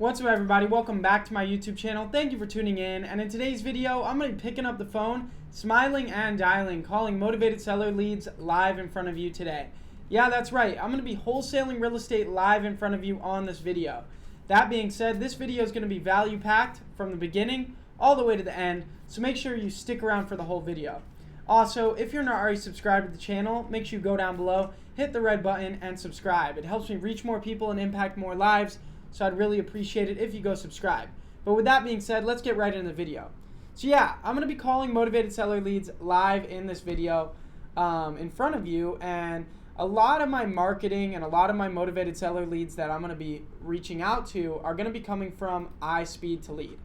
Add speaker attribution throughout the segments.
Speaker 1: What's up, everybody? Welcome back to my YouTube channel. Thank you for tuning in. And in today's video, I'm going to be picking up the phone, smiling and dialing, calling motivated seller leads live in front of you today. Yeah, that's right. I'm going to be wholesaling real estate live in front of you on this video. That being said, this video is going to be value packed from the beginning all the way to the end, so make sure you stick around for the whole video. Also, if you're not already subscribed to the channel, make sure you go down below, hit the red button, and subscribe. It helps me reach more people and impact more lives, so I'd really appreciate it if you go subscribe. But with that being said, let's get right into the video. So yeah, I'm going to be calling motivated seller leads live in this video in front of you, and a lot of my marketing and a lot of my motivated seller leads that I'm going to be reaching out to are going to be coming from iSpeed2Lead.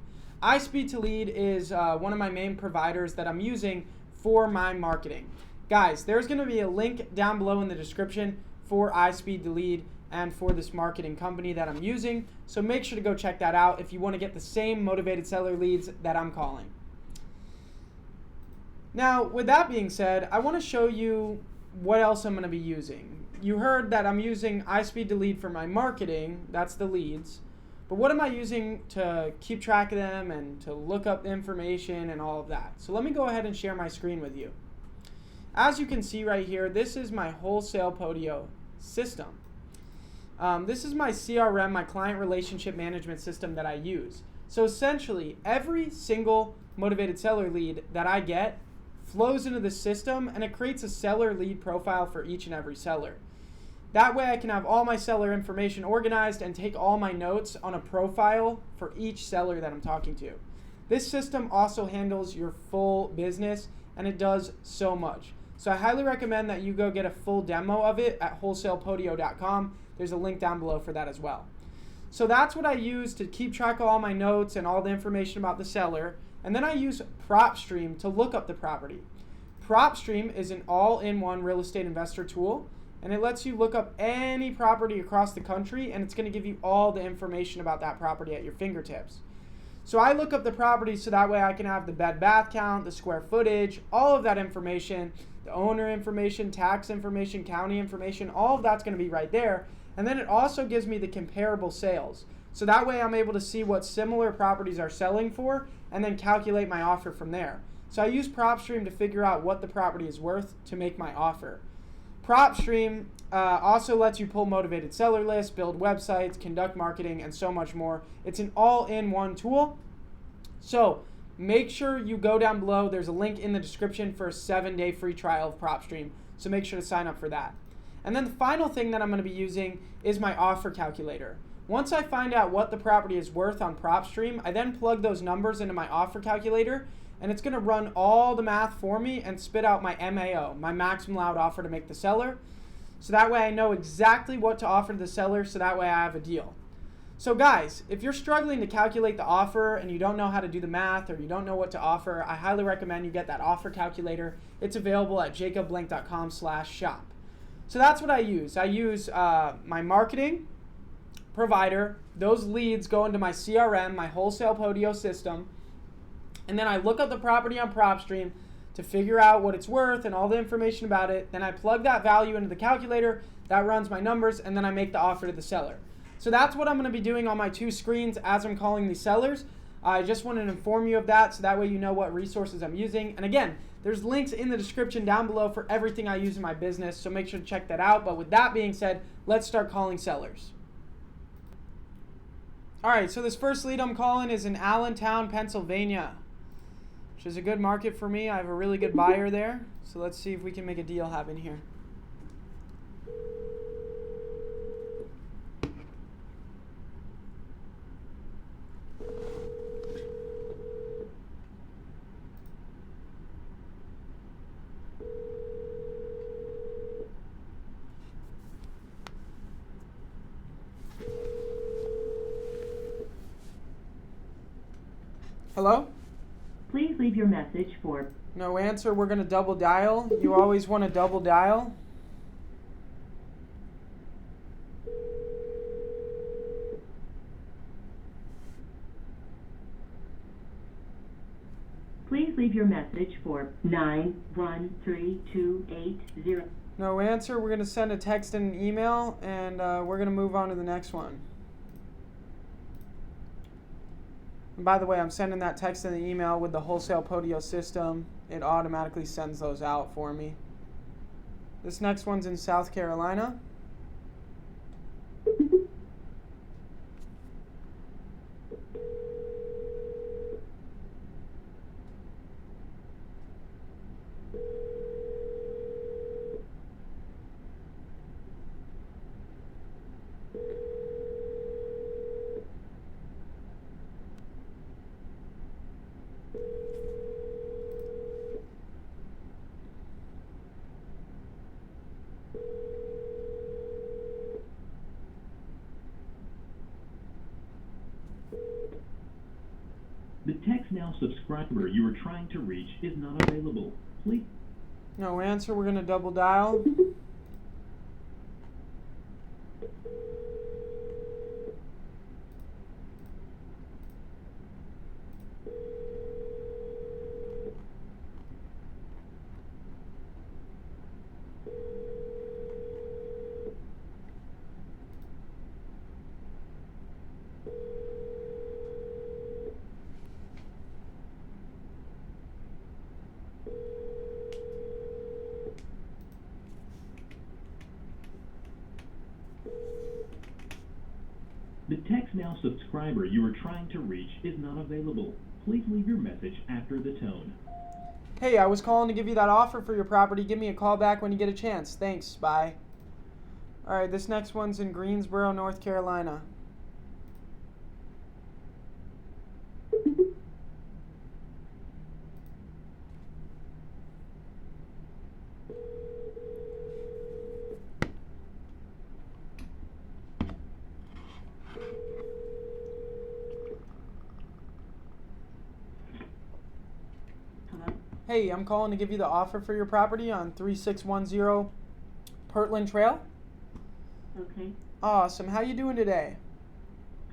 Speaker 1: iSpeed2Lead is one of my main providers that I'm using for my marketing. Guys, there's going to be a link down below in the description for iSpeed2Lead and for this marketing company that I'm using. So make sure to go check that out if you want to get the same motivated seller leads that I'm calling. Now, with that being said, I want to show you what else I'm going to be using. You heard that I'm using iSpeed2Lead for my marketing. That's the leads. But what am I using to keep track of them and to look up the information and all of that? So let me go ahead and share my screen with you. As you can see right here, this is my Wholesale Podio system. This is my CRM, my client relationship management system that I use. So essentially, every single motivated seller lead that I get flows into the system, and it creates a seller lead profile for each and every seller. That way I can have all my seller information organized and take all my notes on a profile for each seller that I'm talking to. This system also handles your full business, and it does so much. So I highly recommend that you go get a full demo of it at wholesalepodio.com. There's a link down below for that as well. So that's what I use to keep track of all my notes and all the information about the seller. And then I use PropStream to look up the property. PropStream is an all-in-one real estate investor tool, and it lets you look up any property across the country, and it's going to give you all the information about that property at your fingertips. So I look up the property so that way I can have the bed bath count, the square footage, all of that information, the owner information, tax information, county information, all of that's going to be right there. And then it also gives me the comparable sales. So that way I'm able to see what similar properties are selling for and then calculate my offer from there. So I use PropStream to figure out what the property is worth to make my offer. PropStream also lets you pull motivated seller lists, build websites, conduct marketing, and so much more. It's an all-in-one tool. So make sure you go down below. There's a link in the description for a 7-day free trial of PropStream. So make sure to sign up for that. And then the final thing that I'm going to be using is my offer calculator. Once I find out what the property is worth on PropStream, I then plug those numbers into my offer calculator, and it's going to run all the math for me and spit out my MAO, my maximum allowed offer to make the seller. So that way I know exactly what to offer to the seller, so that way I have a deal. So guys, if you're struggling to calculate the offer and you don't know how to do the math or you don't know what to offer, I highly recommend you get that offer calculator. It's available at jacobblank.com/shop. So that's what I use. I use my marketing provider. Those leads go into my CRM, my Wholesale Podio system, and then I look up the property on PropStream to figure out what it's worth and all the information about it. Then I plug that value into the calculator, that runs my numbers, and then I make the offer to the seller. So that's what I'm going to be doing on my two screens as I'm calling these sellers. I just wanted to inform you of that so that way you know what resources I'm using. And again, there's links in the description down below for everything I use in my business, so make sure to check that out. But with that being said, let's start calling sellers. All right, so this first lead I'm calling is in Allentown, Pennsylvania, which is a good market for me. I have a really good buyer there, so let's see if we can make a deal happen here. Hello?
Speaker 2: Please leave your message for...
Speaker 1: No answer. We're going to double dial. You always want to double dial.
Speaker 2: Please leave your message for 913280.
Speaker 1: No answer. We're going to send a text and an email, and we're going to move on to the next one. And by the way, I'm sending that text in the email with the Wholesale Podio system. It automatically sends those out for me. This next one's in South Carolina.
Speaker 3: The text now subscriber you are trying to reach is not available. Please.
Speaker 1: No answer. We're going to double dial.
Speaker 3: The text now subscriber you are trying to reach is not available. Please leave your message after the tone.
Speaker 1: Hey, I was calling to give you that offer for your property. Give me a call back when you get a chance. Thanks. Bye. All right, this next one's in Greensboro, North Carolina. Hey, I'm calling to give you the offer for your property on 3610 Portland Trail.
Speaker 2: Okay,
Speaker 1: Awesome. How you doing today?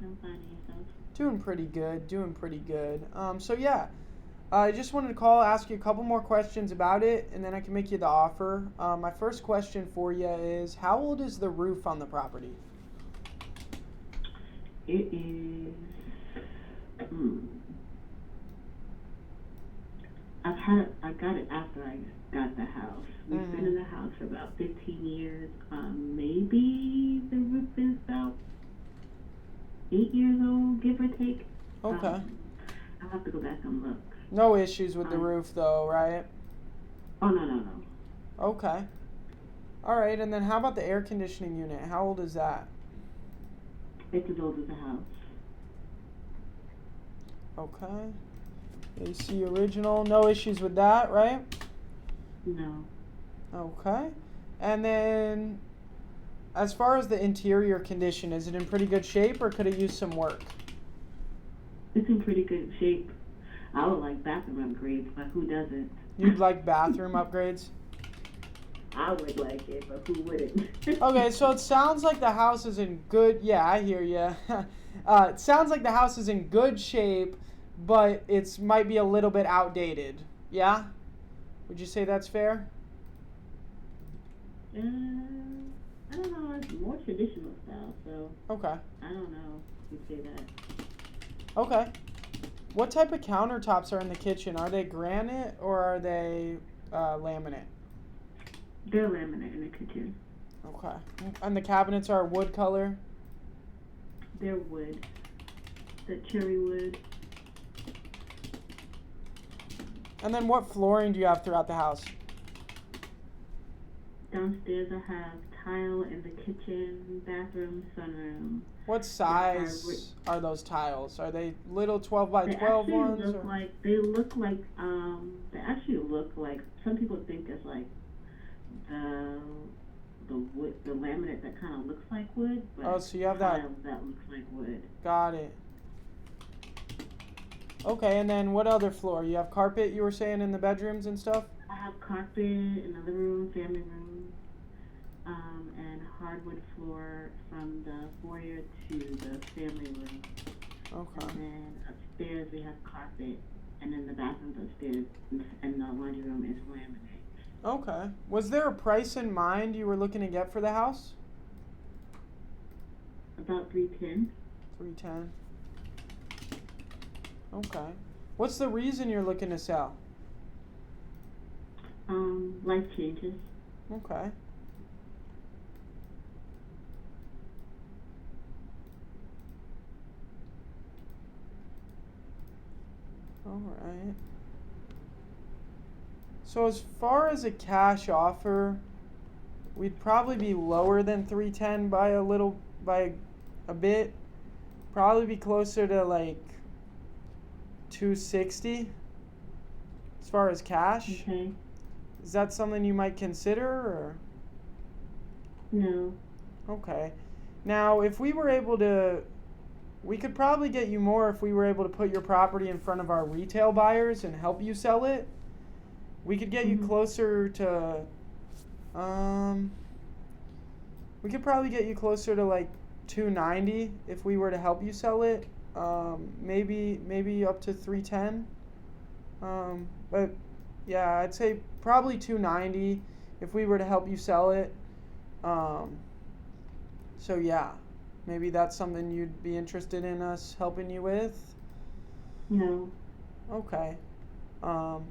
Speaker 2: I'm finding yourself.
Speaker 1: Doing pretty good. So yeah, I just wanted to call, ask you a couple more questions about it, and then I can make you the offer. My first question for you is, how old is the roof on the property?
Speaker 2: It is, I got it after I got the house. We've been in the house for about 15 years. Maybe the roof is about 8 years old, give or take.
Speaker 1: Okay.
Speaker 2: I'll have to go back and look.
Speaker 1: No issues with the roof though, right?
Speaker 2: Oh, no.
Speaker 1: Okay. All right, and then how about the air conditioning unit? How old is that?
Speaker 2: It's as old as the house.
Speaker 1: Okay. AC original, no issues with that, right?
Speaker 2: No.
Speaker 1: Okay. And then, as far as the interior condition, is it in pretty good shape or could it use some work?
Speaker 2: It's in pretty good shape. I would like bathroom upgrades, but who doesn't?
Speaker 1: You'd like bathroom upgrades?
Speaker 2: I would like it, but who wouldn't?
Speaker 1: Okay, so it sounds like the house is in good, yeah, I hear you. It sounds like the house is in good shape, but it's might be a little bit outdated. Yeah? Would you say that's fair?
Speaker 2: I don't know. It's more traditional style, so
Speaker 1: Okay.
Speaker 2: I don't know if you'd say that.
Speaker 1: Okay. What type of countertops are in the kitchen? Are they granite or are they laminate?
Speaker 2: They're laminate in the kitchen.
Speaker 1: Okay. And the cabinets are wood color?
Speaker 2: They're wood. The cherry wood.
Speaker 1: And then what flooring do you have throughout the house?
Speaker 2: Downstairs I have tile in the kitchen, bathroom, sunroom.
Speaker 1: What size are those tiles? Are they little 12 by
Speaker 2: They
Speaker 1: 12
Speaker 2: actually
Speaker 1: ones?
Speaker 2: look like, they actually look like, some people think it's like the wood, the laminate that kind of looks like wood, but
Speaker 1: Oh, so you have that.
Speaker 2: that looks like wood.
Speaker 1: Got it. Okay, and then what other floor? You have carpet, you were saying, in the bedrooms and stuff?
Speaker 2: I have carpet in the living room, family room, and hardwood floor from the foyer to the family room.
Speaker 1: Okay.
Speaker 2: And then upstairs we have carpet, and then the bathrooms upstairs and the laundry room is laminate.
Speaker 1: Okay. Was there a price in mind you were looking to get for the house?
Speaker 2: About 310.
Speaker 1: 310. Okay. What's the reason you're looking to sell?
Speaker 2: Life changes.
Speaker 1: Okay. All right. So as far as a cash offer, we'd probably be lower than 310 by a bit. Probably be closer to like 260 as far as cash.
Speaker 2: Okay.
Speaker 1: Is that something you might consider or?
Speaker 2: No.
Speaker 1: Okay. Now, if we were able to, we could probably get you more if we were able to put your property in front of our retail buyers and help you sell it. We could get you closer to, we could probably get you closer to like 290 if we were to help you sell it. Maybe up to 310. But yeah, I'd say probably 290 if we were to help you sell it. So yeah, maybe that's something you'd be interested in us helping you with.
Speaker 2: No.
Speaker 1: Okay.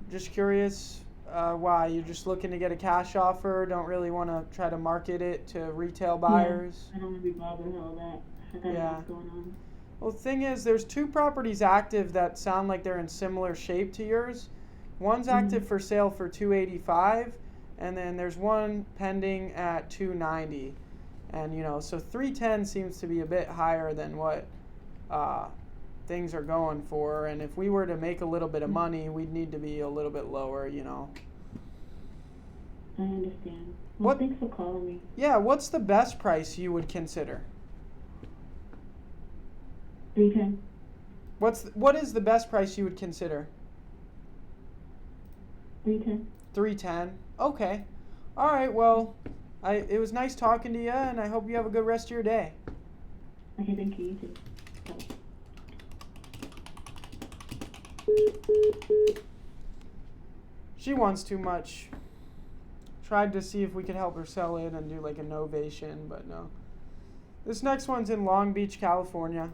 Speaker 1: Just curious, why? You're just looking to get a cash offer, don't really want to try to market it to retail buyers?
Speaker 2: Yeah, I don't want to be bothered with all that. I got
Speaker 1: Yeah.
Speaker 2: what's going on.
Speaker 1: Well, the thing is, there's 2 properties active that sound like they're in similar shape to yours. One's active for sale for 285, and then there's one pending at 290. And, so 310 seems to be a bit higher than what things are going for. And if we were to make a little bit of money, we'd need to be a little bit lower,
Speaker 2: I understand. Well,
Speaker 1: What-
Speaker 2: thanks for calling me.
Speaker 1: Yeah, what's the best price you would consider?
Speaker 2: 310.
Speaker 1: What is the best price you would consider?
Speaker 2: 310.
Speaker 1: 310. Okay. All right. Well, it was nice talking to you, and I hope you have a good rest of your day.
Speaker 2: Okay, thank you. You too. Bye.
Speaker 1: She wants too much. Tried to see if we could help her sell it and do like a novation, but no. This next one's in Long Beach, California.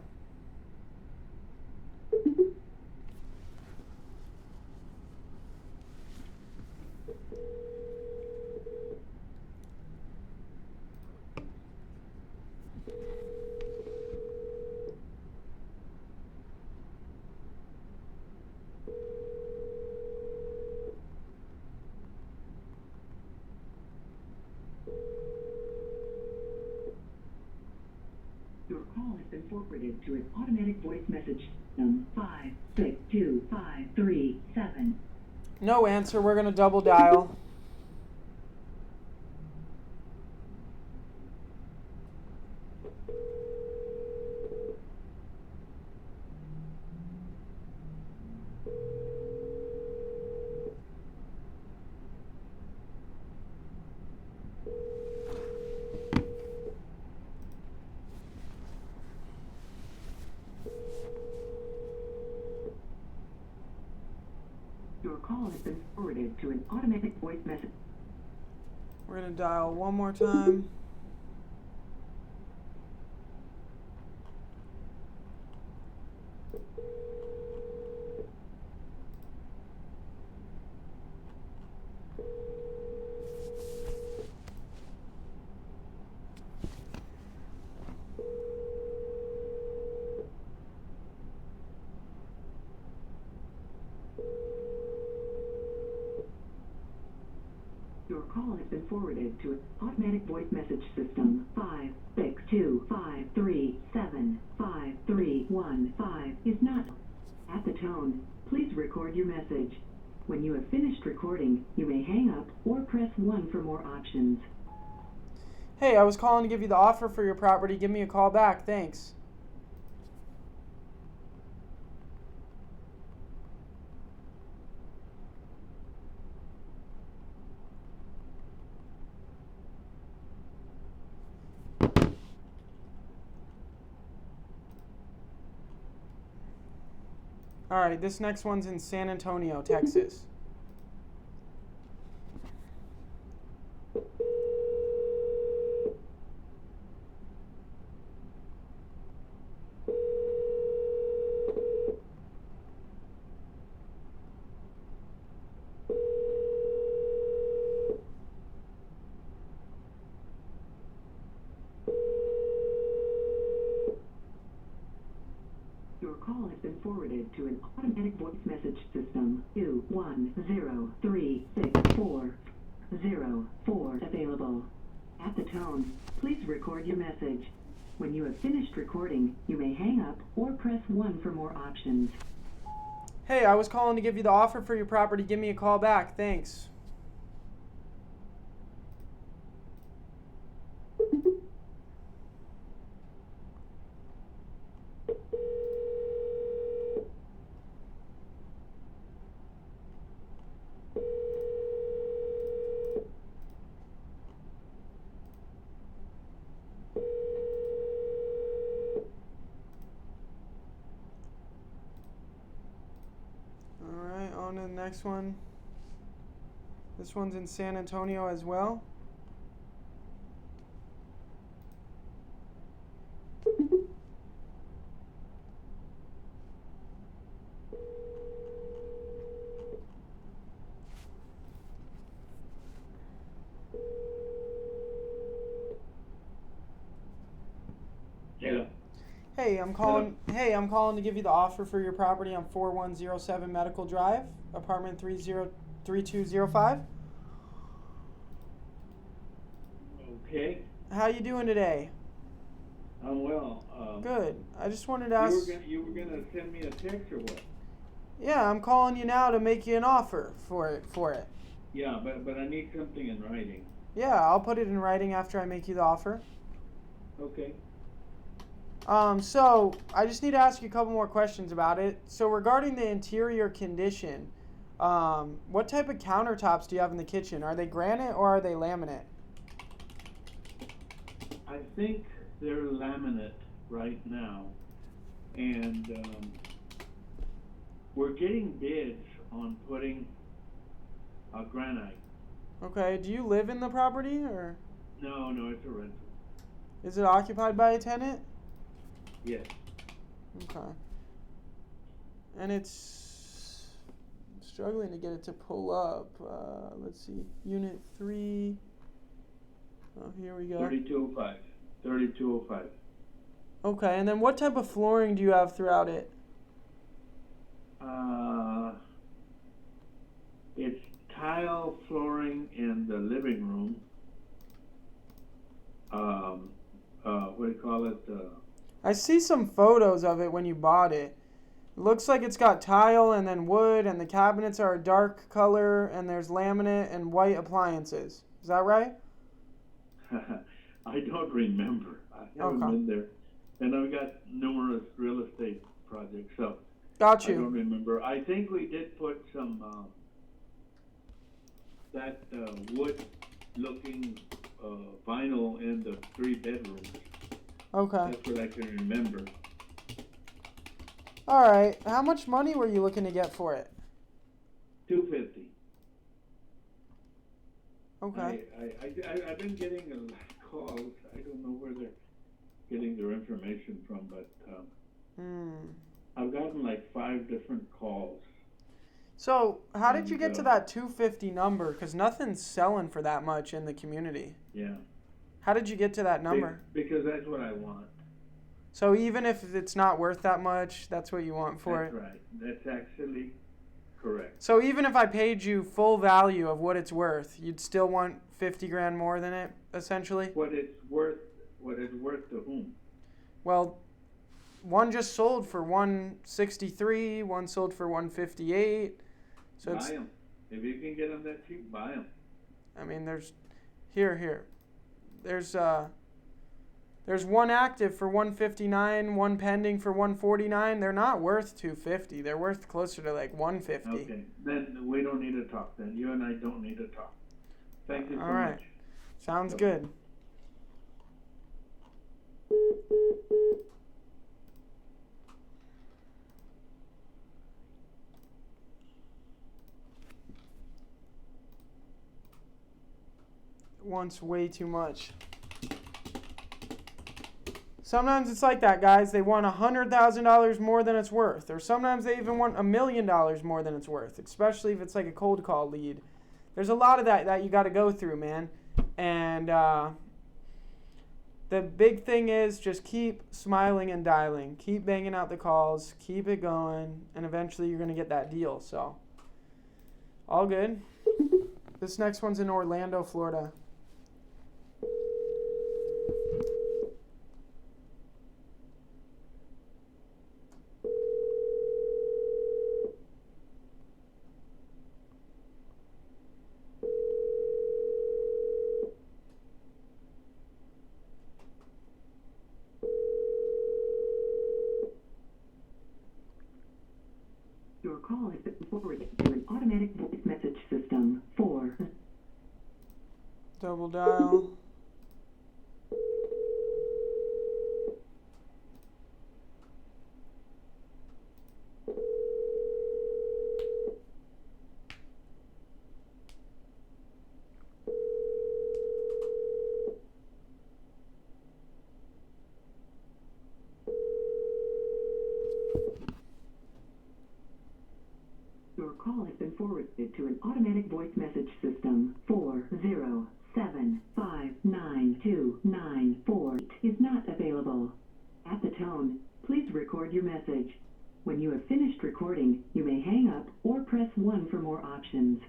Speaker 4: Your call has been forwarded to an automatic voice message system 562537.
Speaker 1: No answer. We're gonna double dial.
Speaker 4: Your call has been forwarded to an automatic voice message.
Speaker 1: We're gonna dial one more time.
Speaker 4: Your call has been forwarded to an automatic voice message system 5625375315 is not at the tone. Please record your message. When you have finished recording, you may hang up or press 1 for more options.
Speaker 1: Hey, I was calling to give you the offer for your property. Give me a call back. Thanks. All right, this next one's in San Antonio, Texas.
Speaker 4: Your call has been forwarded to an automatic voice message system. 210364004 available. At the tone, please record your message. When you have finished recording, you may hang up or press 1 for more options.
Speaker 1: Hey, I was calling to give you the offer for your property. Give me a call back. Thanks. Alright, on to the next one. This one's in San Antonio as well.
Speaker 5: Yeah.
Speaker 1: Hey, I'm calling to give you the offer for your property on 4107 Medical Drive, apartment 3205.
Speaker 5: Okay.
Speaker 1: How you doing today?
Speaker 5: I'm well.
Speaker 1: Good. I just wanted to ask.
Speaker 5: You were gonna send me a text or what?
Speaker 1: Yeah, I'm calling you now to make you an offer for it.
Speaker 5: Yeah, but I need something in writing.
Speaker 1: Yeah, I'll put it in writing after I make you the offer.
Speaker 5: Okay.
Speaker 1: So I just need to ask you a couple more questions about it. So regarding the interior condition, what type of countertops do you have in the kitchen? Are they granite or are they laminate?
Speaker 5: I think they're laminate right now, and we're getting bids on putting granite.
Speaker 1: Okay. Do you live in the property or
Speaker 5: No, it's a rental.
Speaker 1: is it occupied by a tenant?
Speaker 5: Yes.
Speaker 1: Okay. And it's struggling to get it to pull up. Let's see. Unit 3. Oh, here we go.
Speaker 5: 3205. 3205.
Speaker 1: Okay, and then what type of flooring do you have throughout it?
Speaker 5: It's tile flooring in the living room. What do you call it?
Speaker 1: I see some photos of it when you bought it. It looks like it's got tile and then wood, and the cabinets are a dark color, and there's laminate and white appliances. Is that right?
Speaker 5: I don't remember. I haven't been there. And I've got numerous real estate projects, so
Speaker 1: Got you.
Speaker 5: I don't remember. I think we did put some that wood-looking vinyl in the 3 bedrooms.
Speaker 1: Okay.
Speaker 5: That's what I can remember.
Speaker 1: All right. How much money were you looking to get for it?
Speaker 5: $250.
Speaker 1: Okay.
Speaker 5: I've been getting a lot of calls. I don't know where they're getting their information from, but I've gotten like 5 different calls.
Speaker 1: So, how did you get to that 250 number? Because nothing's selling for that much in the community.
Speaker 5: Yeah.
Speaker 1: How did you get to that number?
Speaker 5: Because that's what I want.
Speaker 1: So even if it's not worth that much, that's what you want for it?
Speaker 5: That's right. That's actually correct.
Speaker 1: So even if I paid you full value of what it's worth, you'd still want 50 grand more than it, essentially?
Speaker 5: What it's worth to whom?
Speaker 1: Well, one just sold for 163, one sold for 158. So
Speaker 5: Buy them. If you can get them that cheap, buy them.
Speaker 1: I mean, there's one active for 159, one pending for 149. They're not worth 250. They're worth closer to like 150.
Speaker 5: Okay, then we don't need to talk. Then you and I don't need to talk. Thank you so
Speaker 1: All right.
Speaker 5: much.
Speaker 1: Sounds
Speaker 5: Okay.
Speaker 1: good. Wants way too much. Sometimes it's like that, guys. They want $100,000 more than it's worth, or sometimes they even want $1 million more than it's worth, especially if it's like a cold call lead. There's a lot of that you got to go through, man. And The big thing is just keep smiling and dialing. Keep banging out the calls. Keep it going. And eventually you're going to get that deal. So, all good. This next one's in Orlando, Florida.
Speaker 4: Your call has been forwarded to an automatic voice message system. 4.
Speaker 1: Double dial.
Speaker 4: Your call has been forwarded to an automatic voice message system. 407599294 is not available. At the tone, please record your message. When you have finished recording, you may hang up or press 1 for more options.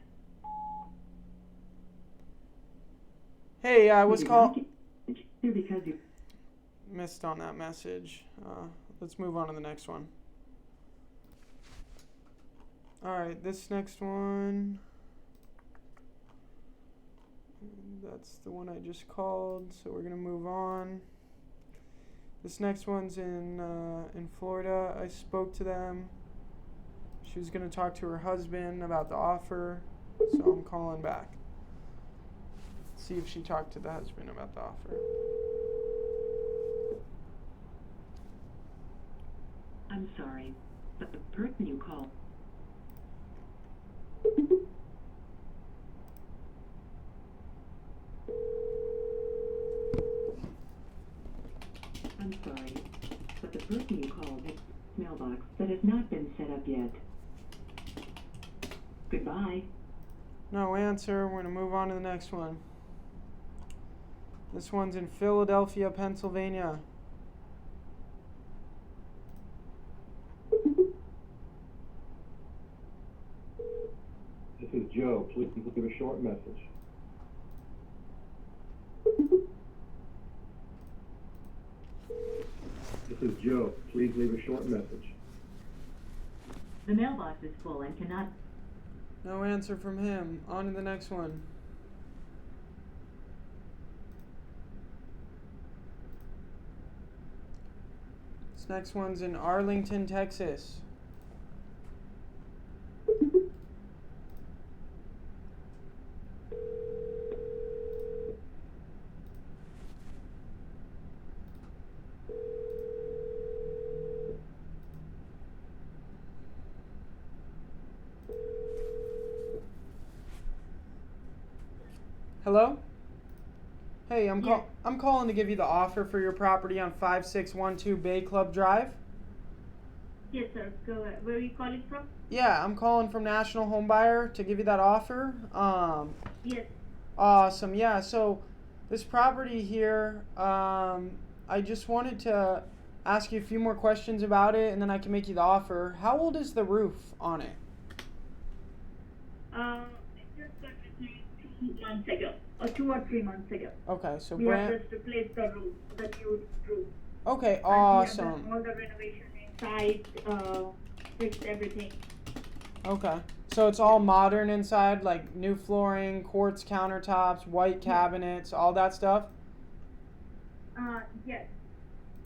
Speaker 1: Hey, I was called.
Speaker 4: Because you
Speaker 1: Missed on that message. Let's move on to the next one. Alright, this next one. That's the one I just called, so we're going to move on. This next one's in Florida. I spoke to them. She was going to talk to her husband about the offer, so I'm calling back. See if she talked to the husband about the offer.
Speaker 4: I'm sorry, but the person you called. I'm sorry, but the person you called has a mailbox that has not been set up yet. Goodbye.
Speaker 1: No answer. We're going to move on to the next one. This one's in Philadelphia, Pennsylvania.
Speaker 6: This is Joe. Please leave a short message. This is Joe. Please leave a short message.
Speaker 4: The mailbox is full and cannot.
Speaker 1: No answer from him. On to the next one. This next one's in Arlington, Texas. Hello? Hey, I'm calling to give you the offer for your property on 5612 Bay Club Drive.
Speaker 2: Yes, sir. Go ahead. Where are you calling from?
Speaker 1: Yeah, I'm calling from National Home Buyer to give you that offer.
Speaker 2: Yes.
Speaker 1: Awesome. Yeah, so this property here, I just wanted to ask you a few more questions about it and then I can make you the offer. How old is the roof on it?
Speaker 2: It just got replaced 2 months ago, or 2 or 3 months ago.
Speaker 1: Okay, so
Speaker 2: We have just replaced the roof, the new roof.
Speaker 1: Okay,
Speaker 2: And we have
Speaker 1: awesome.
Speaker 2: done all the renovation inside, fixed everything.
Speaker 1: Okay. So it's all modern inside, like new flooring, quartz countertops, white cabinets, all that stuff?
Speaker 2: Yes.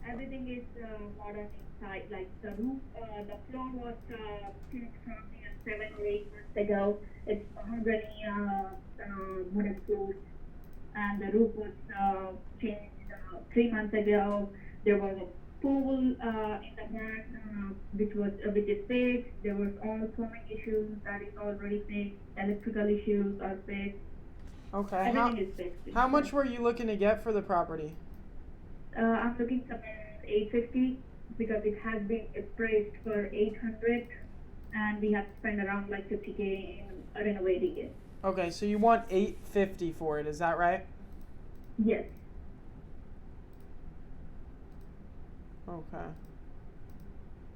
Speaker 2: Everything is modern inside. Like the roof, the floor was changed from 7 or 8 months ago. It's 100 wooden floors, and the roof was changed 3 months ago. There was a pool in the back, which is fixed. There was all plumbing issues that is already fixed. Electrical issues are fixed.
Speaker 1: Okay.
Speaker 2: Everything is fixed.
Speaker 1: How much were you looking to get for the property?
Speaker 2: I'm looking for 850 because it has been appraised for 800, and we have spent around like 50K in renovating it.
Speaker 1: Okay, so you want $850 for it, is that right?
Speaker 2: Yes.
Speaker 1: Okay.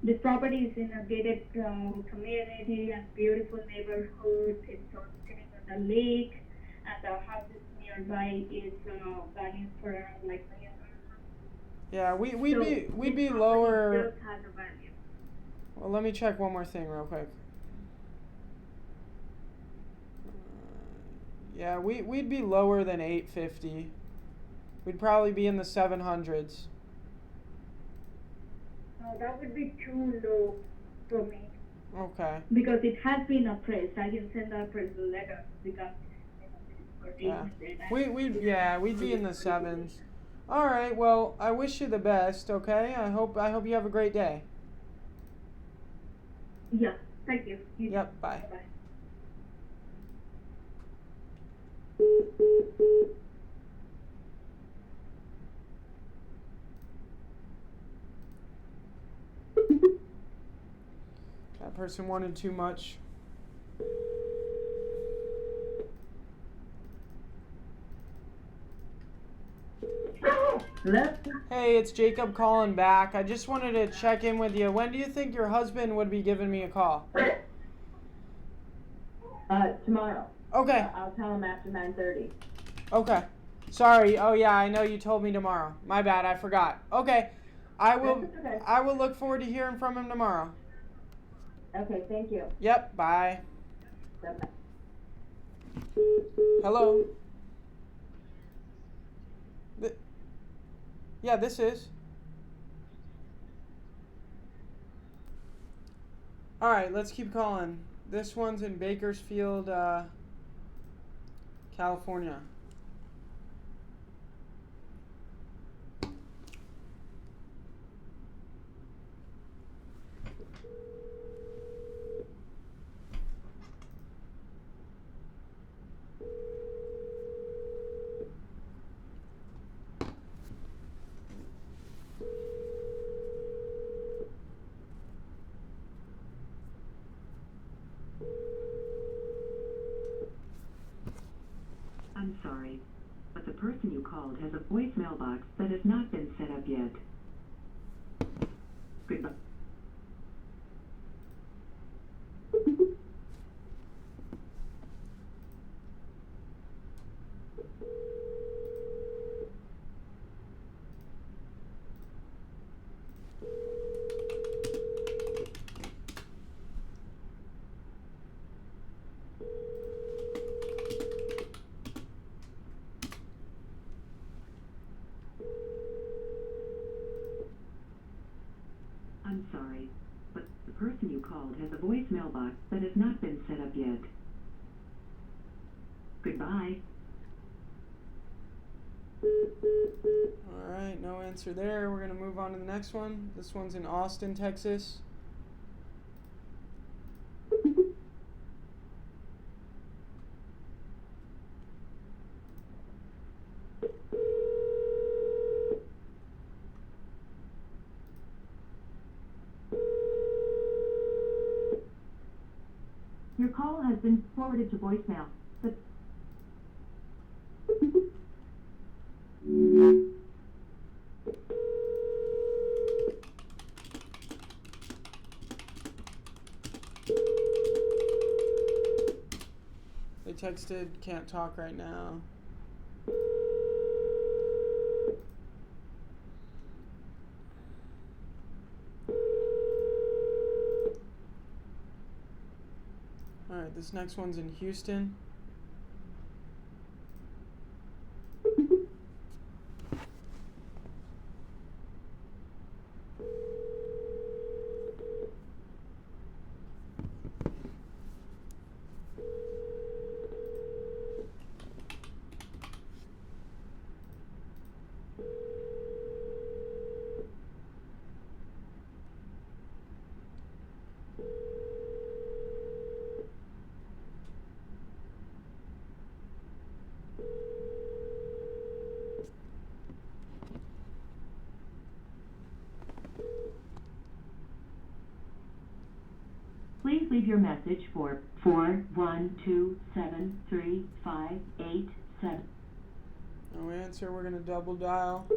Speaker 7: This property is in a gated community and beautiful neighborhood. It's sitting on the lake, and the houses nearby is valued for around like million.
Speaker 1: Yeah, we'd
Speaker 7: So
Speaker 1: be
Speaker 7: this
Speaker 1: lower.
Speaker 7: property does have a value.
Speaker 1: Well, let me check one more thing real quick. Yeah, we'd be lower than 850. We'd probably be in the 700s.
Speaker 7: No, that would be too low for me
Speaker 1: Okay.
Speaker 7: because it has been appraised. I can send the appraisal letter because
Speaker 1: Yeah. We'd be in the 7s. All right. Well, I wish you the best. Okay. I hope you have a great day.
Speaker 7: Yeah. Thank you.
Speaker 1: Yep. Bye.
Speaker 7: Bye.
Speaker 1: That person wanted too much.
Speaker 2: Hello?
Speaker 1: Hey, it's Jacob calling back. I just wanted to check in with you. When do you think your husband would be giving me a call?
Speaker 2: Tomorrow.
Speaker 1: Okay.
Speaker 2: I'll tell him after 9:30.
Speaker 1: Okay. Sorry. Oh yeah, I know you told me tomorrow. My bad, I forgot. Okay. I will
Speaker 2: Okay.
Speaker 1: I will look forward to hearing from him tomorrow.
Speaker 2: Okay, thank you.
Speaker 1: Yep, bye.
Speaker 2: Bye-bye.
Speaker 1: Hello. Yeah, this is. All right, let's keep calling. This one's in Bakersfield, California.
Speaker 4: I'm sorry, but the person you called has a voicemail box that has not been set up yet. Goodbye. I'm sorry, but the person you called has a voicemail box that has not been set up yet. Goodbye.
Speaker 1: Alright, no answer there. We're going to move on to the next one. This one's in Austin, Texas.
Speaker 4: Your call has been forwarded to voicemail. The
Speaker 1: They texted, can't talk right now. Alright, this next one's in Houston.
Speaker 4: Please leave your message for 412735887.
Speaker 1: No answer, we're going to double dial.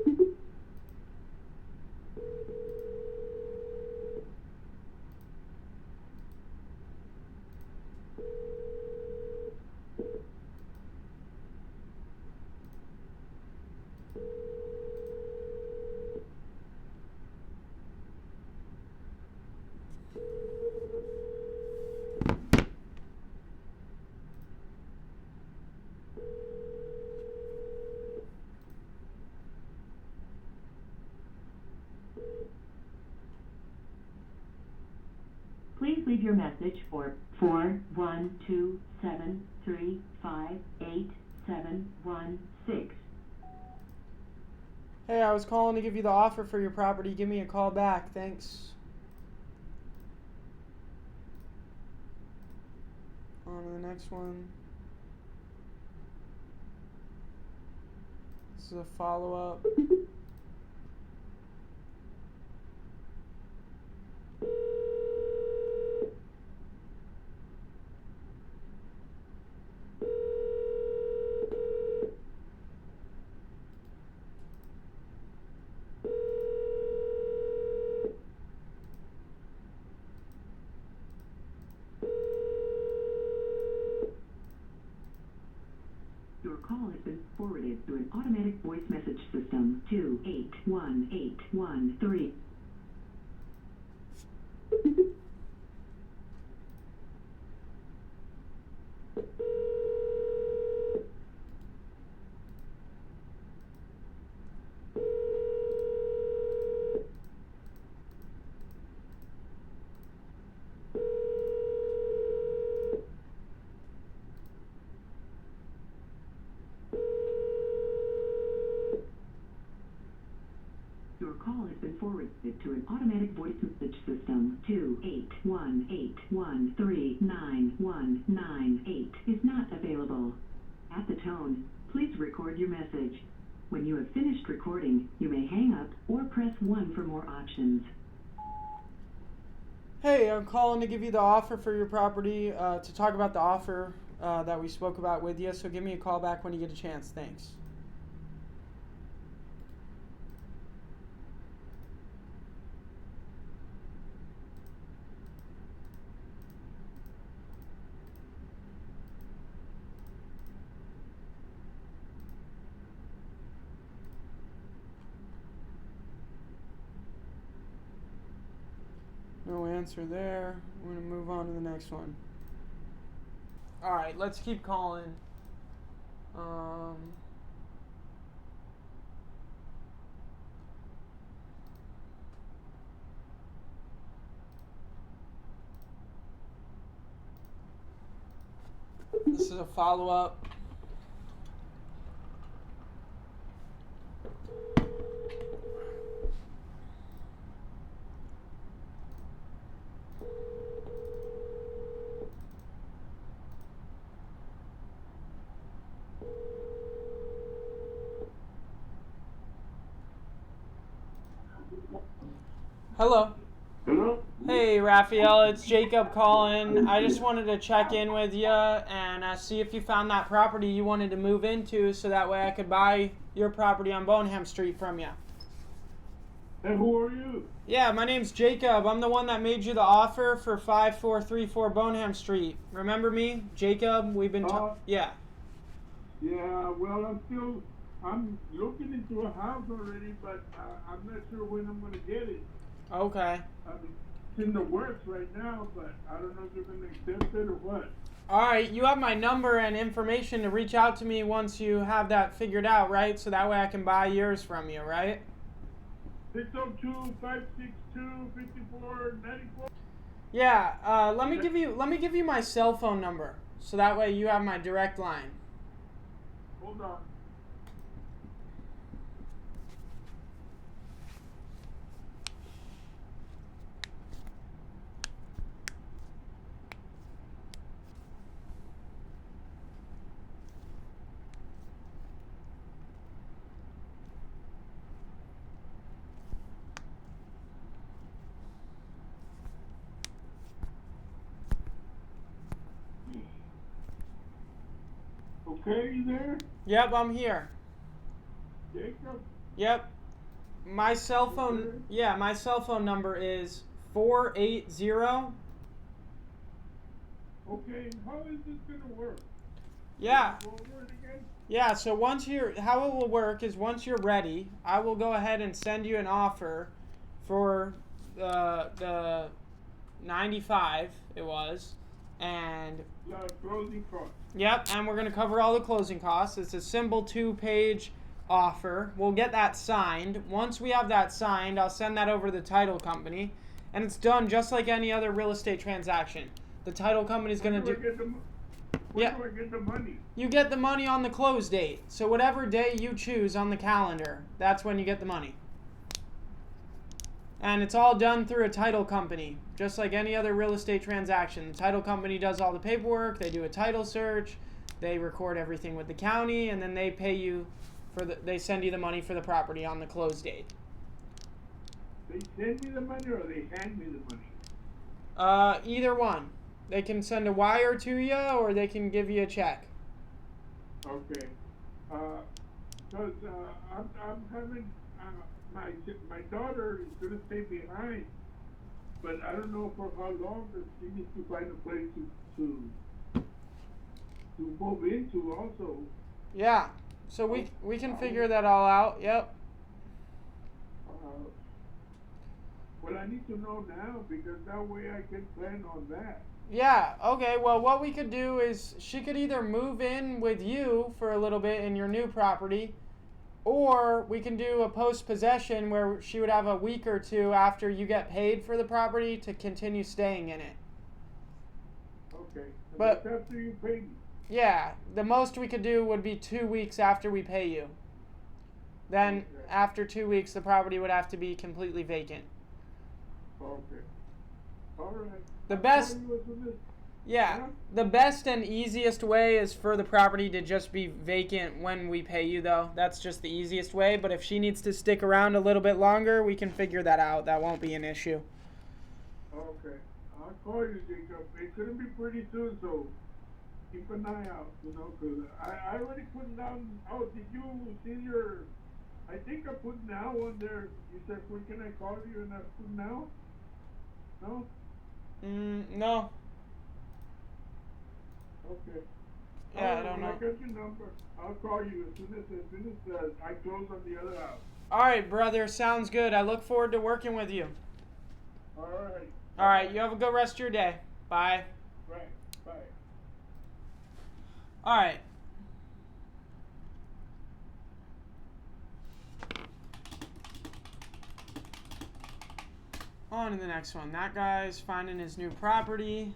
Speaker 4: Please leave your message for 412-735-8716.
Speaker 1: Hey, I was calling to give you the offer for your property. Give me a call back. Thanks. On to the next one. This is a follow-up.
Speaker 4: Your call has been forwarded to an automatic voice message system. 281813. Your call has been forwarded to an automatic voice message system. 2818139198 is not available. At the tone, please record your message. When you have finished recording, you may hang up or press 1 for more options.
Speaker 1: Hey, I'm calling to give you the offer for your property, to talk about the offer that we spoke about with you. So give me a call back when you get a chance. Thanks. No answer there. We're going to move on to the next one. Alright, let's keep calling. This is a follow-up. Hello.
Speaker 6: Hello?
Speaker 1: Hey, Raphael, it's Jacob calling. I just wanted to check in with you and see if you found that property you wanted to move into so that way I could buy your property on Boneham Street from you.
Speaker 6: And who are you?
Speaker 1: Yeah, my name's Jacob. I'm the one that made you the offer for 5434 Boneham Street. Remember me? Jacob, we've been yeah.
Speaker 6: Yeah, well, I'm looking into a house already, but I'm not sure when I'm going to get it.
Speaker 1: Okay.
Speaker 6: It's in the works right now, but I don't know if they're going to accept it or what.
Speaker 1: Alright, you have my number and information to reach out to me once you have that figured out, right? So that way I can buy yours from you, right?
Speaker 6: 602-562-5494.
Speaker 1: Yeah, let me give you my cell phone number. So that way you have my direct line.
Speaker 6: Hold on. Okay, you there?
Speaker 1: Yep, I'm here.
Speaker 6: Jacob?
Speaker 1: Yep. My cell phone, yeah, my cell phone number is 480.
Speaker 6: Okay, how is this gonna work?
Speaker 1: Yeah.
Speaker 6: Go over it again?
Speaker 1: Yeah, so how it will work is once you're ready, I will go ahead and send you an offer for the 95 it was, and
Speaker 6: Closing costs.
Speaker 1: yep, and we're going to cover all the closing costs. It's a simple 2-page offer. We'll get that signed. Once we have that signed, I'll send that over to the title company, And it's done just like any other real estate transaction. The title company's going to do...
Speaker 6: When do I get the money?
Speaker 1: You get the money on the close date. So whatever day you choose on the calendar, that's when you get the money. And it's all done through a title company, just like any other real estate transaction. The title company does all the paperwork, they do a title search, they record everything with the county, and then they pay you they send you the money for the property on the close date.
Speaker 6: They send me the money or they hand me the money?
Speaker 1: Either one. They can send a wire to you or they can give you a check.
Speaker 6: Okay. Because I'm having my daughter is gonna stay behind, but I don't know for how long. But she needs to find a place to move into also.
Speaker 1: Yeah. So we can figure that all out. Yep.
Speaker 6: Well, I need to know now because that way I can plan on that.
Speaker 1: Yeah, okay, well what we could do is she could either move in with you for a little bit in your new property, or we can do a post-possession where she would have a week or two after you get paid for the property to continue staying in it.
Speaker 6: Okay,
Speaker 1: but
Speaker 6: that's after you pay me.
Speaker 1: Yeah, the most we could do would be 2 weeks after we pay you. Then
Speaker 6: okay.
Speaker 1: After 2 weeks the property would have to be completely vacant.
Speaker 6: Okay. All right.
Speaker 1: The best and easiest way is for the property to just be vacant when we pay you, though. That's just the easiest way, but if she needs to stick around a little bit longer, we can figure that out. That won't be an issue.
Speaker 6: Okay. I'll call you, Jacob. It's going to be pretty soon, so keep an eye out, because I already put down, did you see I think I put now on there. You said, when can I call you, and I put now? No?
Speaker 1: No.
Speaker 6: Okay.
Speaker 1: Yeah, I don't know.
Speaker 6: I got your number. I'll call you as soon as I close on the other house.
Speaker 1: All right, brother. Sounds good. I look forward to working with you.
Speaker 6: All right.
Speaker 1: All right. You have a good rest of your day. Bye.
Speaker 6: Right. Bye.
Speaker 1: All right. On to the next one. That guy's finding his new property.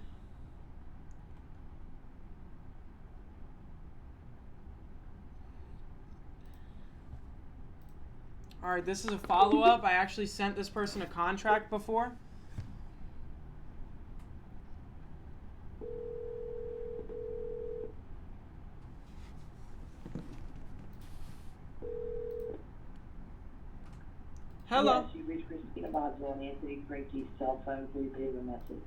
Speaker 1: All right, this is a follow-up. I actually sent this person a contract before. Hello.
Speaker 8: Yes, you reached Christina Boswell on Anthony Frankie's cell phone. Please leave a message.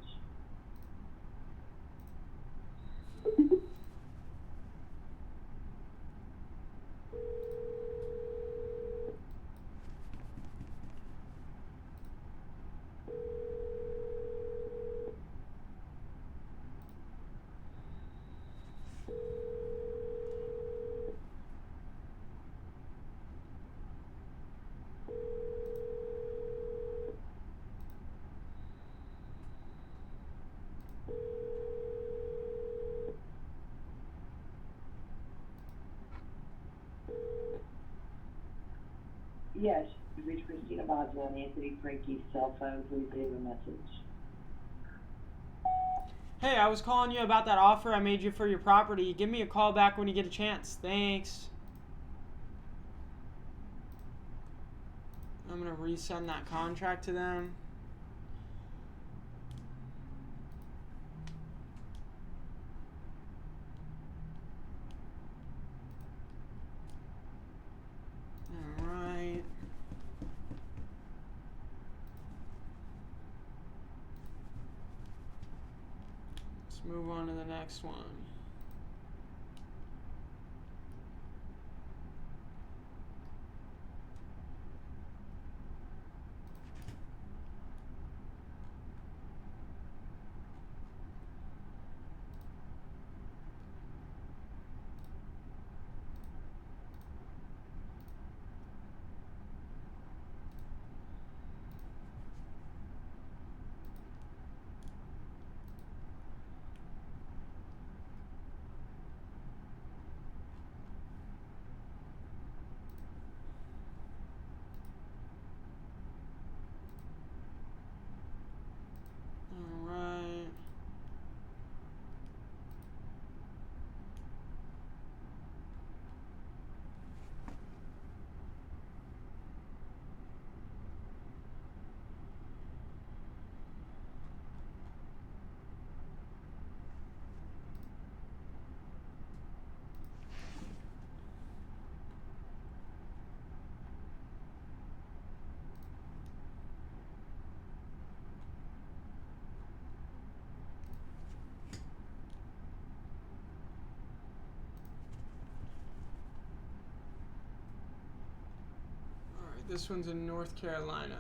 Speaker 8: Yes, you reached Christina Boswell on Anthony Frankie's cell phone. Please leave a message.
Speaker 1: Hey, I was calling you about that offer I made you for your property. Give me a call back when you get a chance. Thanks. I'm going to resend that contract to them. Alright. Let's move on to the next one. This one's in North Carolina.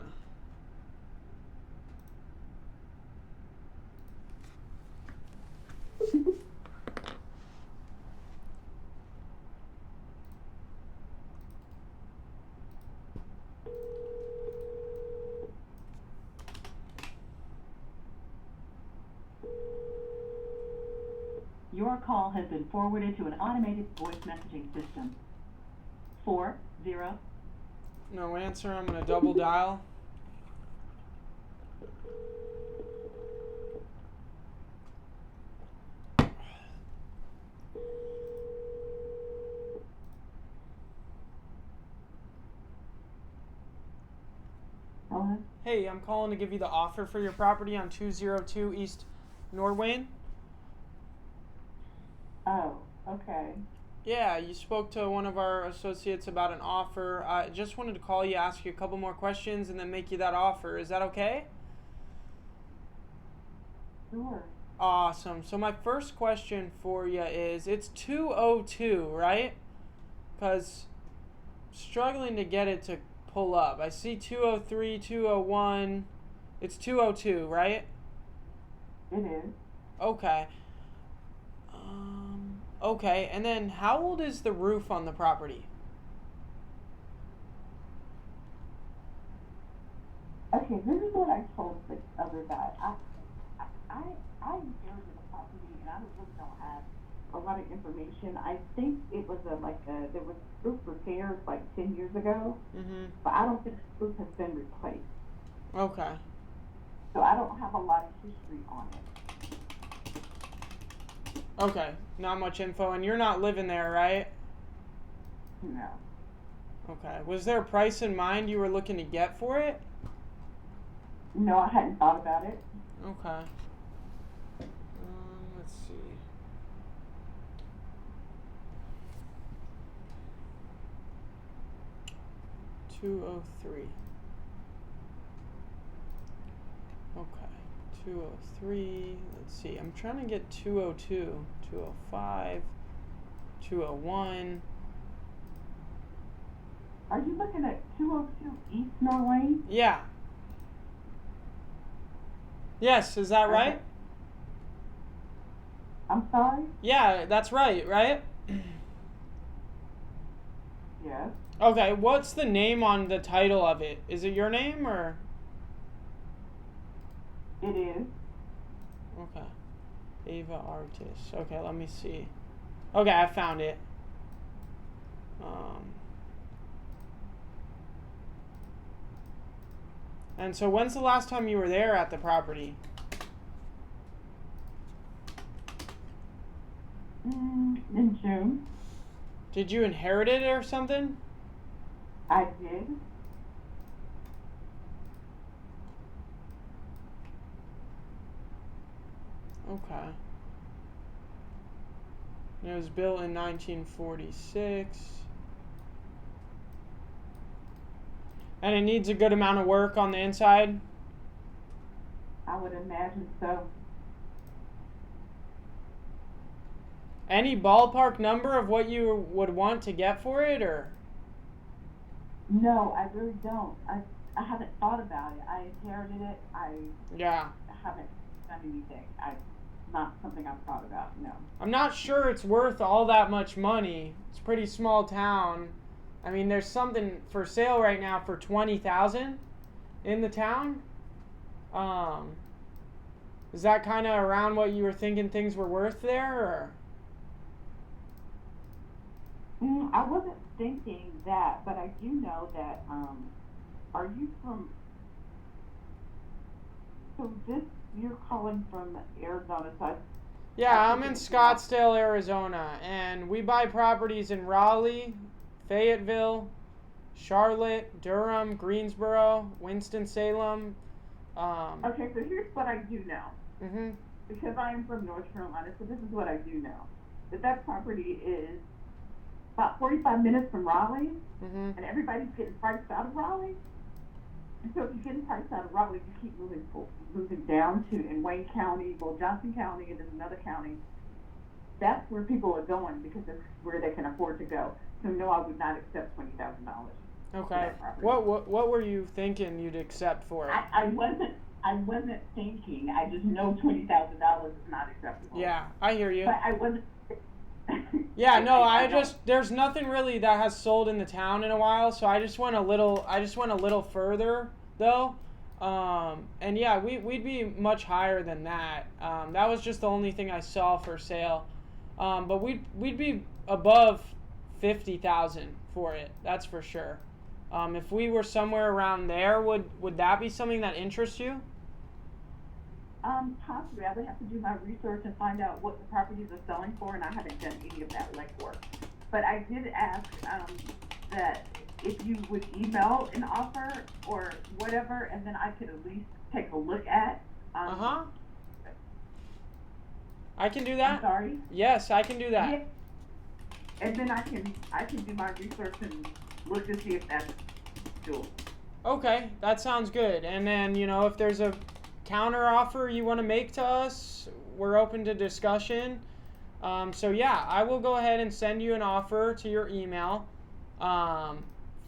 Speaker 4: Your call has been forwarded to an automated voice messaging system. 40.
Speaker 1: No answer. I'm gonna double dial.
Speaker 4: Hello?
Speaker 1: Hey, I'm calling to give you the offer for your property on 202 East Norwayne.
Speaker 4: Oh, okay.
Speaker 1: Yeah, you spoke to one of our associates about an offer. I just wanted to call you, ask you a couple more questions, and then make you that offer. Is that okay?
Speaker 4: Sure.
Speaker 1: Awesome. So my first question for you is, it's 202, right? Because struggling to get it to pull up. I see 203, 201. It's 202, right?
Speaker 4: It is.
Speaker 1: Okay. Okay, and then how old is the roof on the property?
Speaker 4: Okay, this is what I told the other guy. I inherited a property and I really don't have a lot of information. I think it was there was roof repairs like 10 years ago, but I don't think the roof has been replaced.
Speaker 1: Okay.
Speaker 4: So I don't have a lot of history on it.
Speaker 1: Okay, not much info, and you're not living there, right?
Speaker 4: No.
Speaker 1: Okay. Was there a price in mind you were looking to get for it?
Speaker 4: No, I hadn't thought about it.
Speaker 1: Okay. Let's see. $203. Okay. 203. Let's see. I'm trying to get 202, 205, 201.
Speaker 4: Are you looking at 202 East Norway?
Speaker 1: Yeah. Yes, is that right?
Speaker 4: Okay. I'm sorry?
Speaker 1: Yeah, that's right, right?
Speaker 4: Yes.
Speaker 1: Okay, what's the name on the title of it? Is it your name or?
Speaker 4: It is.
Speaker 1: Okay. Ava Artis. Okay, let me see. Okay, I found it. And so when's the last time you were there at the property?
Speaker 4: In June.
Speaker 1: Did you inherit it or something?
Speaker 4: I did.
Speaker 1: Okay. It was built in 1946. And it needs a good amount of work on the inside?
Speaker 4: I would imagine so.
Speaker 1: Any ballpark number of what you would want to get for it, or?
Speaker 4: No, I really don't. I haven't thought about it. I inherited it. I haven't done anything. Not something I've thought about, no.
Speaker 1: I'm not sure it's worth all that much money. It's a pretty small town. I mean, there's something for sale right now for $20,000 in the town. Is that kind of around what you were thinking things were worth there, or?
Speaker 4: I wasn't thinking that, but I do know that, are you from, you're calling from Arizona, so
Speaker 1: Yeah, I'm in Scottsdale, Arizona, and we buy properties in Raleigh, Fayetteville, Charlotte, Durham, Greensboro, Winston-Salem.
Speaker 4: Okay, so here's what I do know. Because I am from North Carolina, so this is what I do know. That property is about 45 minutes from Raleigh, and everybody's getting priced out of Raleigh. And so if you're getting priced out of Raleigh, you keep moving down to, in Wayne County, Johnson County, and there's another county. That's where people are going because that's where they can afford to go. So no, I would not accept $20,000.
Speaker 1: Okay.
Speaker 2: that property.
Speaker 1: What were you thinking you'd accept for it?
Speaker 2: I wasn't thinking. I just know $20,000 is not acceptable.
Speaker 1: Yeah, I hear you.
Speaker 2: But I wasn't.
Speaker 1: Yeah, no,
Speaker 2: I don't-
Speaker 1: there's nothing really that has sold in the town in a while, so I just went a little further though. And yeah, we'd be much higher than that. That was just the only thing I saw for sale. But we'd be above 50,000 for it. That's for sure. If we were somewhere around there, would that be something that interests you?
Speaker 2: Possibly. I would have to do my research and find out what the properties are selling for, and I haven't done any of that legwork. But I did ask that if you would email an offer or whatever, and then I could at least take a look at.
Speaker 1: I can do that.
Speaker 2: I'm sorry.
Speaker 1: Yes, I can do that.
Speaker 2: Yeah. And then I can do my research and look to see if that's doable.
Speaker 1: Okay, that sounds good. And then, if there's a counter offer you want to make to us, we're open to discussion. So yeah, I will go ahead and send you an offer to your email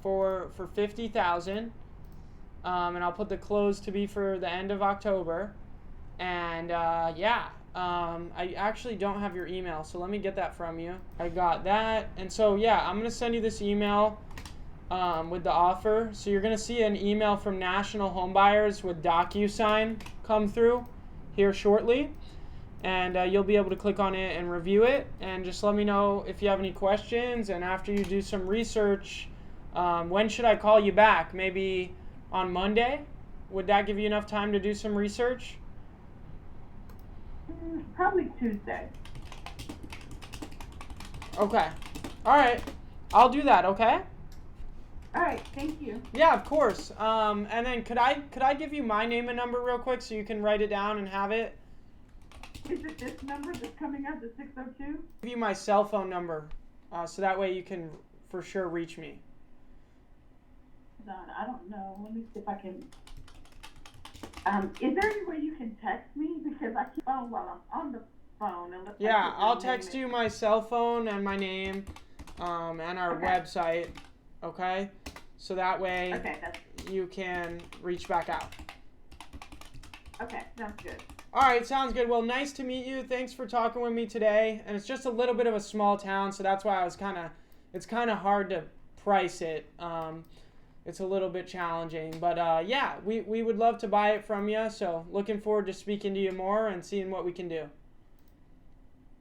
Speaker 1: for 50,000. And I'll put the close to be for the end of October. And yeah, I actually don't have your email, so let me get that from you. I got that. And so yeah, I'm gonna send you this email with the offer. So you're gonna see an email from National Home Buyers with DocuSign come through here shortly, and you'll be able to click on it and review it, and just let me know if you have any questions. And after you do some research, when should I call you back? Maybe on Monday? Would that give you enough time to do some research?
Speaker 2: Probably Tuesday.
Speaker 1: Okay. All right. I'll do that, okay?
Speaker 2: All right, thank you.
Speaker 1: Yeah, of course. And then could I give you my name and number real quick so you can write it down and have it?
Speaker 2: Is it this number that's coming up, the 602?
Speaker 1: Give you my cell phone number, so that way you can for sure reach me.
Speaker 2: Don, I don't know. Let me see if I can. Is there any way you can text me, because I can't phone while I'm on the phone?
Speaker 1: Yeah, I'll text you my cell phone and my name, and our website. Okay, so that way you can reach back out.
Speaker 2: Okay, sounds good.
Speaker 1: All right, sounds good. Well, nice to meet you. Thanks for talking with me today. And it's just a little bit of a small town, so that's why it's kind of hard to price it. It's a little bit challenging, but yeah, we would love to buy it from you. So looking forward to speaking to you more and seeing what we can do.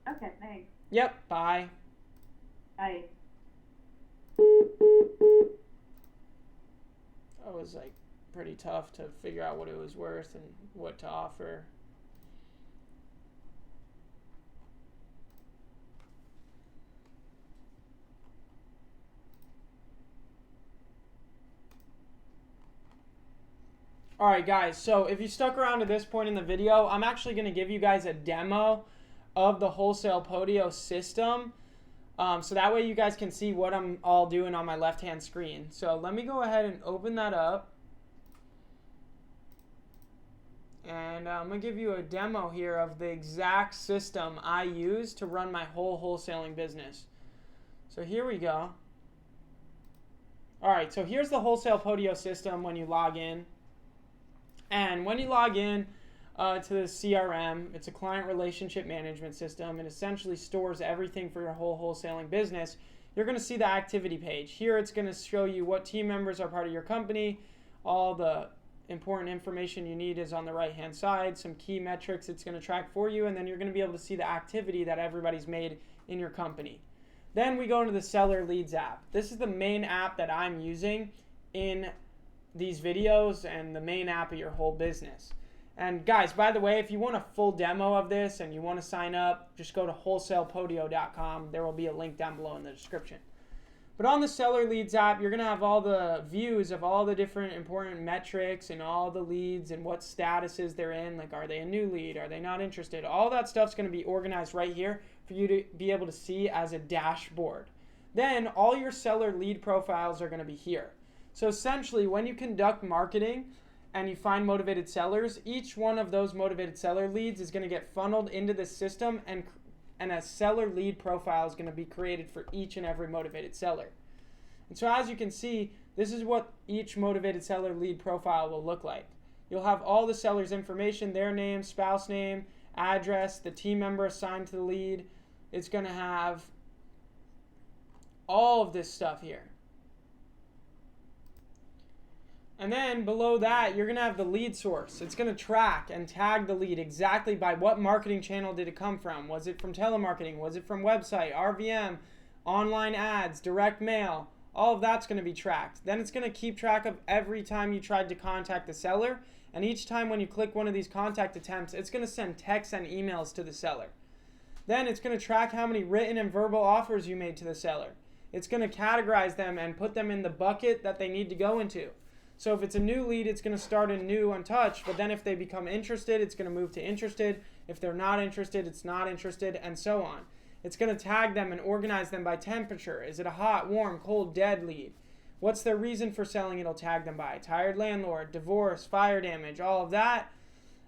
Speaker 2: Okay, thanks.
Speaker 1: Yep. Bye.
Speaker 2: Bye.
Speaker 1: That was like pretty tough to figure out what it was worth and what to offer. Alright guys, so if you stuck around to this point in the video, I'm actually going to give you guys a demo of the Wholesale Podio system. So that way you guys can see what I'm all doing on my left-hand screen. So let me go ahead and open that up. And I'm going to give you a demo here of the exact system I use to run my whole wholesaling business. So here we go. Alright, so here's the Wholesale Podio system when you log in. And when you log in to the CRM, it's a client relationship management system. It essentially stores everything for your whole wholesaling business. You're going to see the activity page. Here it's going to show you what team members are part of your company. All the important information you need is on the right hand side. Some key metrics it's going to track for you. And then you're going to be able to see the activity that everybody's made in your company. Then we go into the Seller Leads app. This is the main app that I'm using in these videos and the main app of your whole business. And guys, by the way, if you want a full demo of this and you want to sign up, just go to wholesalepodio.com. There will be a link down below in the description. But on the Seller Leads app, you're going to have all the views of all the different important metrics and all the leads and what statuses they're in. Like, are they a new lead? Are they not interested? All that stuff's going to be organized right here for you to be able to see as a dashboard. Then all your seller lead profiles are going to be here. So essentially, when you conduct marketing and you find motivated sellers, each one of those motivated seller leads is going to get funneled into the system, and a seller lead profile is going to be created for each and every motivated seller. And so as you can see, this is what each motivated seller lead profile will look like. You'll have all the seller's information, their name, spouse name, address, the team member assigned to the lead. It's going to have all of this stuff here. And then below that, you're going to have the lead source. It's going to track and tag the lead exactly by what marketing channel did it come from. Was it from telemarketing? Was it from website, RVM, online ads, direct mail? All of that's going to be tracked. Then it's going to keep track of every time you tried to contact the seller. And each time when you click one of these contact attempts, it's going to send texts and emails to the seller. Then it's going to track how many written and verbal offers you made to the seller. It's going to categorize them and put them in the bucket that they need to go into. So if it's a new lead, it's going to start in new untouched, but then if they become interested, it's going to move to interested. If they're not interested, it's not interested, and so on. It's going to tag them and organize them by temperature. Is it a hot, warm, cold, dead lead? What's their reason for selling? It'll tag them by tired landlord, divorce, fire damage, all of that.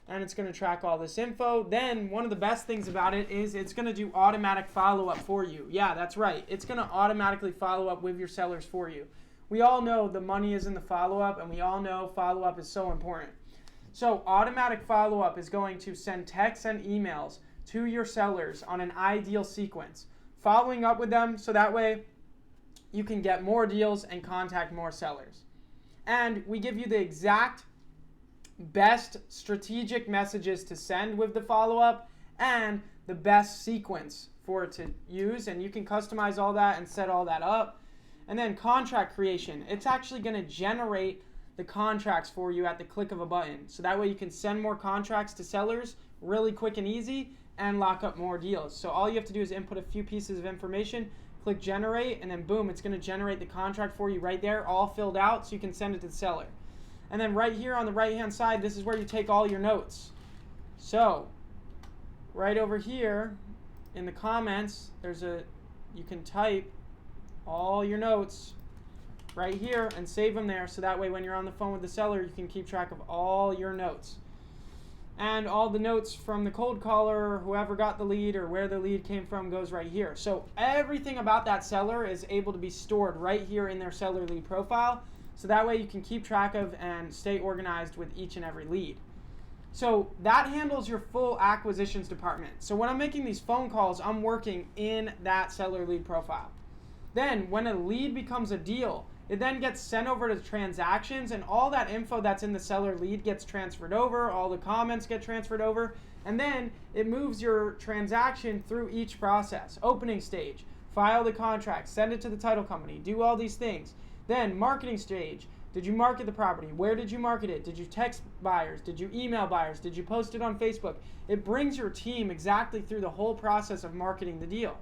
Speaker 1: And it's going to track all this info. Then one of the best things about it is it's going to do automatic follow-up for you. Yeah, that's right. It's going to automatically follow up with your sellers for you. We all know the money is in the follow-up, and we all know follow-up is so important. So automatic follow-up is going to send texts and emails to your sellers on an ideal sequence, following up with them so that way you can get more deals and contact more sellers. And we give you the exact best strategic messages to send with the follow-up and the best sequence for it to use, and you can customize all that and set all that up. And then contract creation. It's actually going to generate the contracts for you at the click of a button. So that way you can send more contracts to sellers really quick and easy and lock up more deals. So all you have to do is input a few pieces of information, click generate, and then boom, it's going to generate the contract for you right there, all filled out, so you can send it to the seller. And then right here on the right hand side, this is where you take all your notes. So right over here in the comments, you can type all your notes right here and save them there, so that way when you're on the phone with the seller, you can keep track of all your notes. And all the notes from the cold caller, whoever got the lead or where the lead came from, goes right here. So everything about that seller is able to be stored right here in their seller lead profile, so that way you can keep track of and stay organized with each and every lead. So that handles your full acquisitions department. So when I'm making these phone calls, I'm working in that seller lead profile. Then when a lead becomes a deal, it then gets sent over to transactions, and all that info that's in the seller lead gets transferred over, all the comments get transferred over, and then it moves your transaction through each process. Opening stage, file the contract, send it to the title company, do all these things. Then marketing stage, did you market the property? Where did you market it? Did you text buyers? Did you email buyers? Did you post it on Facebook? It brings your team exactly through the whole process of marketing the deal.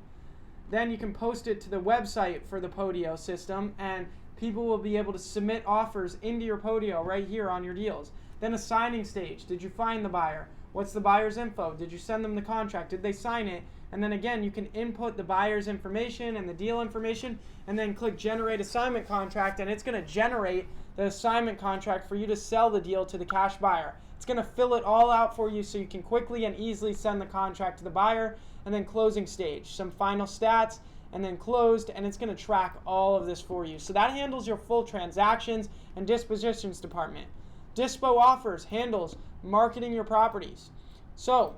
Speaker 1: Then you can post it to the website for the Podio system, and people will be able to submit offers into your Podio right here on your deals. Then a signing stage. Did you find the buyer? What's the buyer's info? Did you send them the contract? Did they sign it? And then again, you can input the buyer's information and the deal information, and then click generate assignment contract, and it's going to generate the assignment contract for you to sell the deal to the cash buyer. It's going to fill it all out for you so you can quickly and easily send the contract to the buyer. And then closing stage, some final stats, and then closed, and it's going to track all of this for you. So that handles your full transactions and dispositions department. Dispo offers handles marketing your properties. So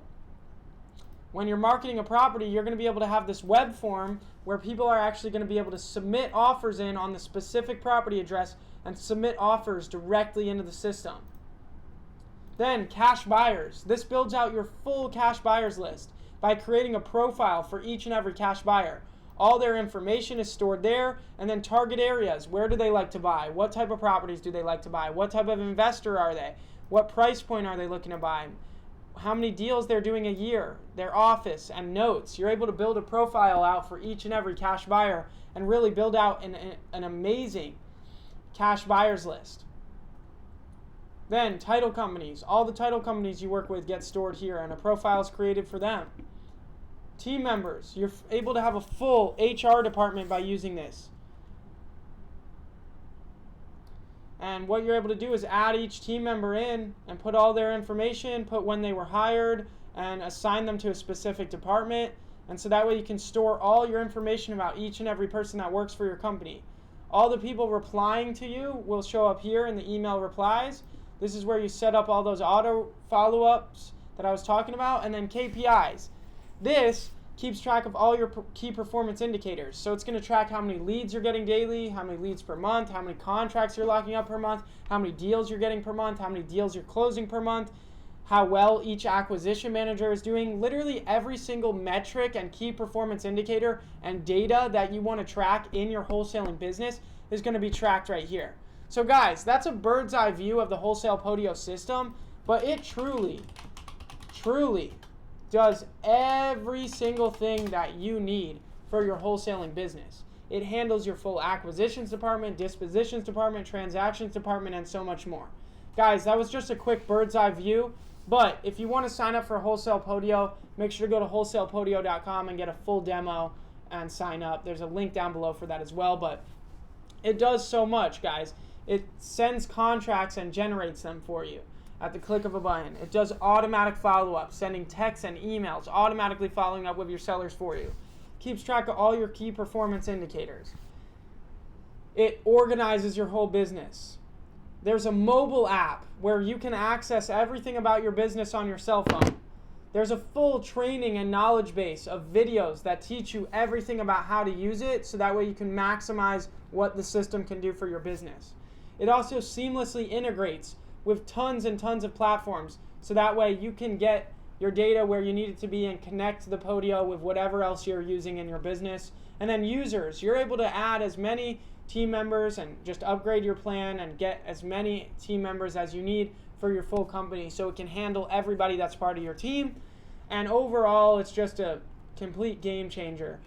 Speaker 1: when you're marketing a property, you're going to be able to have this web form where people are actually going to be able to submit offers in on the specific property address and submit offers directly into the system. Then cash buyers. This builds out your full cash buyers list by creating a profile for each and every cash buyer. All their information is stored there, and then target areas. Where do they like to buy? What type of properties do they like to buy? What type of investor are they? What price point are they looking to buy? How many deals they're doing a year? Their office and notes. You're able to build a profile out for each and every cash buyer and really build out an amazing cash buyers list. Then title companies. All the title companies you work with get stored here, and a profile is created for them. Team members. You're able to have a full HR department by using this. And what you're able to do is add each team member in and put all their information, put when they were hired, and assign them to a specific department. And so that way you can store all your information about each and every person that works for your company. All the people replying to you will show up here in the email replies. This is where you set up all those auto follow-ups that I was talking about, and then KPIs. This keeps track of all your key performance indicators. So it's going to track how many leads you're getting daily, how many leads per month, how many contracts you're locking up per month, how many deals you're getting per month, how many deals you're closing per month, how well each acquisition manager is doing. Literally every single metric and key performance indicator and data that you want to track in your wholesaling business is going to be tracked right here. So guys, that's a bird's eye view of the Wholesale Podio system, but it truly does every single thing that you need for your wholesaling business. It handles your full acquisitions department, dispositions department, transactions department, and so much more. Guys, that was just a quick bird's eye view, but if you want to sign up for Wholesale Podio, make sure to go to wholesalepodio.com and get a full demo and sign up. There's a link down below for that as well, but it does so much, guys. It sends contracts and generates them for you at the click of a button. It does automatic follow-up, sending texts and emails, automatically following up with your sellers for you. Keeps track of all your key performance indicators. It organizes your whole business. There's a mobile app where you can access everything about your business on your cell phone. There's a full training and knowledge base of videos that teach you everything about how to use it, so that way you can maximize what the system can do for your business. It also seamlessly integrates with tons and tons of platforms, so that way you can get your data where you need it to be and connect the Podio with whatever else you're using in your business. And then users, you're able to add as many team members and just upgrade your plan and get as many team members as you need for your full company, so it can handle everybody that's part of your team. And overall, it's just a complete game changer.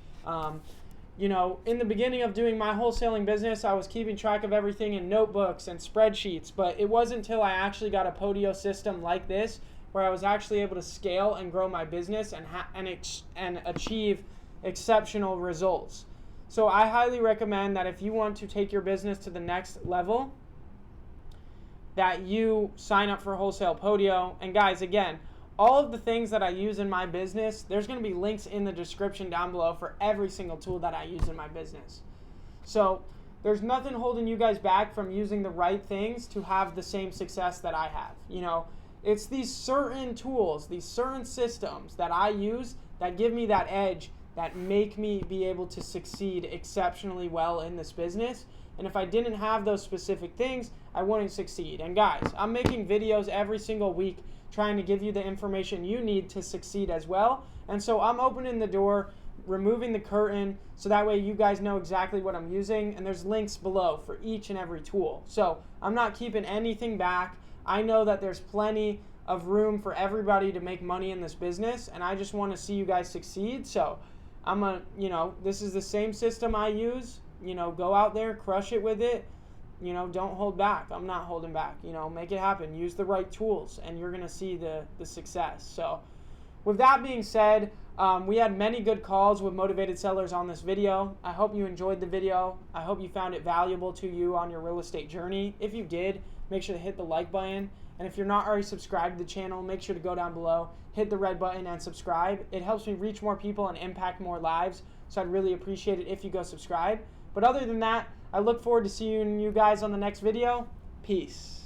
Speaker 1: You know, in the beginning of doing my wholesaling business, I was keeping track of everything in notebooks and spreadsheets, but it wasn't until I actually got a Podio system like this where I was actually able to scale and grow my business and achieve exceptional results. So I highly recommend that if you want to take your business to the next level, that you sign up for Wholesale Podio. And guys, again, all of the things that I use in my business, there's going to be links in the description down below for every single tool that I use in my business. So there's nothing holding you guys back from using the right things to have the same success that I have. You know, it's these certain tools, these certain systems that I use that give me that edge, that make me be able to succeed exceptionally well in this business. And if I didn't have those specific things, I wouldn't succeed. And guys, I'm making videos every single week trying to give you the information you need to succeed as well. And so I'm opening the door, removing the curtain, so that way you guys know exactly what I'm using. And there's links below for each and every tool. So I'm not keeping anything back. I know that there's plenty of room for everybody to make money in this business, and I just want to see you guys succeed. So this is the same system I use. Go out there, crush it with it. Don't hold back. I'm not holding back. Make it happen. Use the right tools, and you're going to see the success. So with that being said, we had many good calls with motivated sellers on this video. I hope you enjoyed the video. I hope you found it valuable to you on your real estate journey. If you did, make sure to hit the like button. And if you're not already subscribed to the channel, make sure to go down below, hit the red button, and subscribe. It helps me reach more people and impact more lives. So I'd really appreciate it if you go subscribe. But other than that, I look forward to seeing you guys on the next video. Peace.